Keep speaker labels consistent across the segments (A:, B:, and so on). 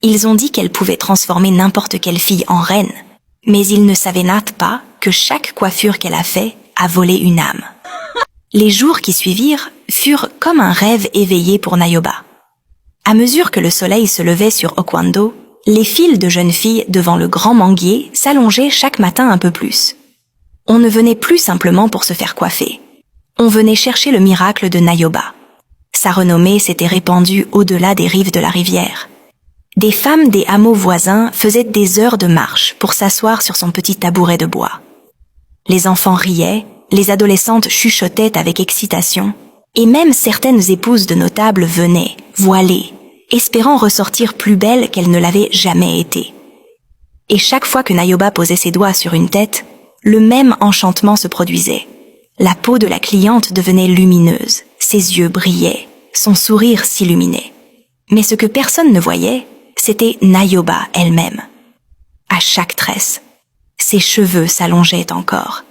A: Ils ont dit qu'elle pouvait transformer n'importe quelle fille en reine, mais ils ne savaient pas que chaque coiffure qu'elle a fait a volé une âme. Les jours qui suivirent furent comme un rêve éveillé pour Nioba. À mesure que le soleil se levait sur Oquendo, les files de jeunes filles devant le grand manguier s'allongeaient chaque matin un peu plus. On ne venait plus simplement pour se faire coiffer. On venait chercher le miracle de Nioba. Sa renommée s'était répandue au-delà des rives de la rivière. Des femmes des hameaux voisins faisaient des heures de marche pour s'asseoir sur son petit tabouret de bois. Les enfants riaient, les adolescentes chuchotaient avec excitation, et même certaines épouses de notables venaient, voilées, espérant ressortir plus belles qu'elles ne l'avaient jamais été. Et chaque fois que Nioba posait ses doigts sur une tête, le même enchantement se produisait. La peau de la cliente devenait lumineuse, ses yeux brillaient, son sourire s'illuminait. Mais ce que personne ne voyait, c'était Nioba elle-même. À chaque tresse, ses cheveux s'allongeaient encore.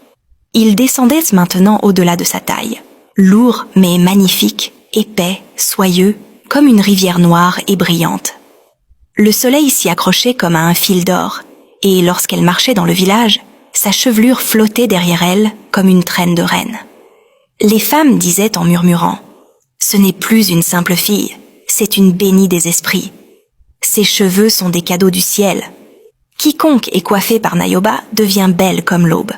A: Ils descendaient maintenant au-delà de sa taille, lourds mais magnifiques, épais, soyeux, comme une rivière noire et brillante. Le soleil s'y accrochait comme à un fil d'or, et lorsqu'elle marchait dans le village, sa chevelure flottait derrière elle comme une traîne de reine. Les femmes disaient en murmurant « Ce n'est plus une simple fille, c'est une bénie des esprits. Ses cheveux sont des cadeaux du ciel. Quiconque est coiffé par Nioba devient belle comme l'aube. »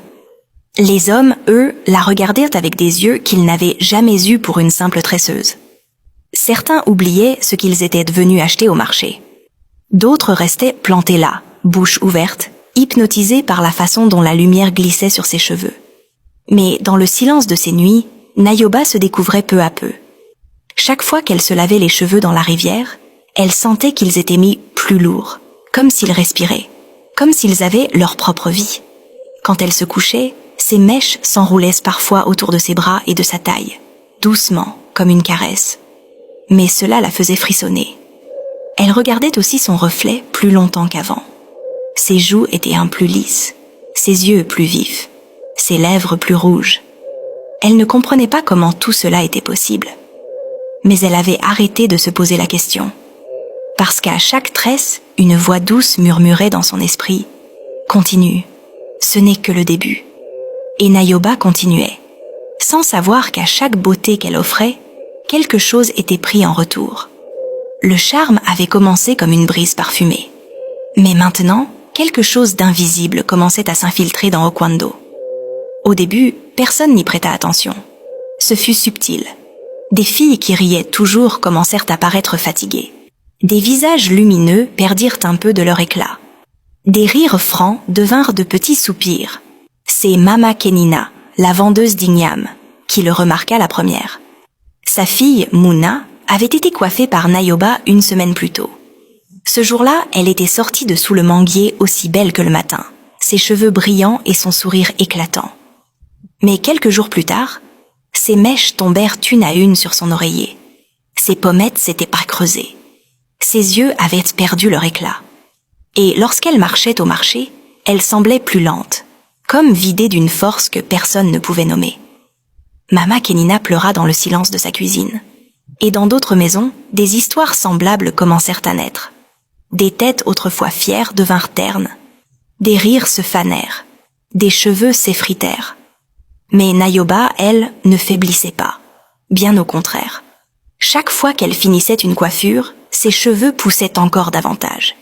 A: Les hommes, eux, la regardèrent avec des yeux qu'ils n'avaient jamais eus pour une simple tresseuse. Certains oubliaient ce qu'ils étaient venus acheter au marché. D'autres restaient plantés là, bouche ouverte, hypnotisés par la façon dont la lumière glissait sur ses cheveux. Mais dans le silence de ces nuits, Nioba se découvrait peu à peu. Chaque fois qu'elle se lavait les cheveux dans la rivière, elle sentait qu'ils étaient mis plus lourds, comme s'ils respiraient, comme s'ils avaient leur propre vie. Quand elle se couchait, ses mèches s'enroulaient parfois autour de ses bras et de sa taille, doucement, comme une caresse. Mais cela la faisait frissonner. Elle regardait aussi son reflet plus longtemps qu'avant. Ses joues étaient un plus lisses, ses yeux plus vifs, ses lèvres plus rouges. Elle ne comprenait pas comment tout cela était possible. Mais elle avait arrêté de se poser la question. Parce qu'à chaque tresse, une voix douce murmurait dans son esprit « Continue, ce n'est que le début ». Et Nioba continuait, sans savoir qu'à chaque beauté qu'elle offrait, quelque chose était pris en retour. Le charme avait commencé comme une brise parfumée. Mais maintenant, quelque chose d'invisible commençait à s'infiltrer dans Oquendo. Au début, personne n'y prêta attention. Ce fut subtil. Des filles qui riaient toujours commencèrent à paraître fatiguées. Des visages lumineux perdirent un peu de leur éclat. Des rires francs devinrent de petits soupirs. C'est Mama Kenina, la vendeuse d'igname, qui le remarqua la première. Sa fille, Muna, avait été coiffée par Nioba une semaine plus tôt. Ce jour-là, elle était sortie de sous le manguier aussi belle que le matin, ses cheveux brillants et son sourire éclatant. Mais quelques jours plus tard, ses mèches tombèrent une à une sur son oreiller. Ses pommettes s'étaient pas creusées. Ses yeux avaient perdu leur éclat. Et lorsqu'elle marchait au marché, elle semblait plus lente, comme vidée d'une force que personne ne pouvait nommer. Mama Kenina pleura dans le silence de sa cuisine. Et dans d'autres maisons, des histoires semblables commencèrent à naître. Des têtes autrefois fières devinrent ternes. Des rires se fanèrent. Des cheveux s'effritèrent. Mais Nioba, elle, ne faiblissait pas. Bien au contraire. Chaque fois qu'elle finissait une coiffure, ses cheveux poussaient encore davantage.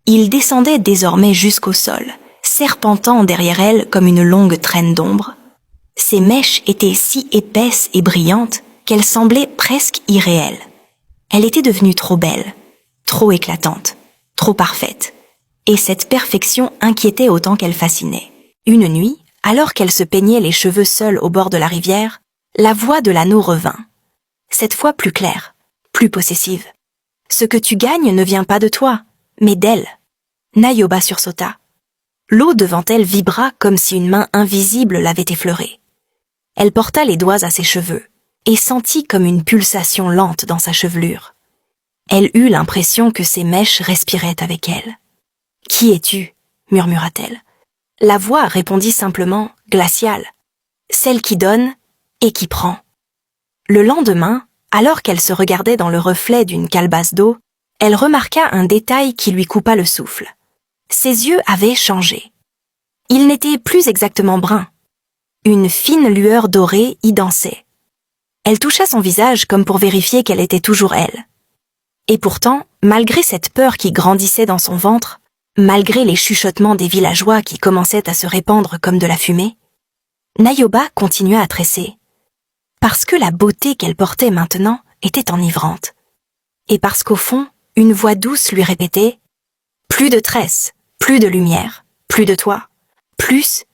A: Ils descendaient désormais jusqu'au sol, serpentant derrière elle comme une longue traîne d'ombre. Ses mèches étaient si épaisses et brillantes qu'elles semblaient presque irréelles. Elle était devenue trop belle, trop éclatante, trop parfaite. Et cette perfection inquiétait autant qu'elle fascinait. Une nuit, alors qu'elle se peignait les cheveux seule au bord de la rivière, la voix de l'anneau revint. Cette fois plus claire, plus possessive. Ce que tu gagnes ne vient pas de toi, mais d'elle. Nioba sursauta. L'eau devant elle vibra comme si une main invisible l'avait effleurée. Elle porta les doigts à ses cheveux et sentit comme une pulsation lente dans sa chevelure. Elle eut l'impression que ses mèches respiraient avec elle. « Qui es-tu » murmura-t-elle. La voix répondit simplement, glaciale. « Celle qui donne et qui prend. » Le lendemain, alors qu'elle se regardait dans le reflet d'une calebasse d'eau, Elle remarqua un détail qui lui coupa le souffle. Ses yeux avaient changé. Ils n'étaient plus exactement bruns. Une fine lueur dorée y dansait. Elle toucha son visage comme pour vérifier qu'elle était toujours elle. Et pourtant, malgré cette peur qui grandissait dans son ventre, malgré les chuchotements des villageois qui commençaient à se répandre comme de la fumée, Niobe continua à tresser. Parce que la beauté qu'elle portait maintenant était enivrante. Et parce qu'au fond, une voix douce lui répétait « Plus de tresses, plus de lumière, plus de toi, plus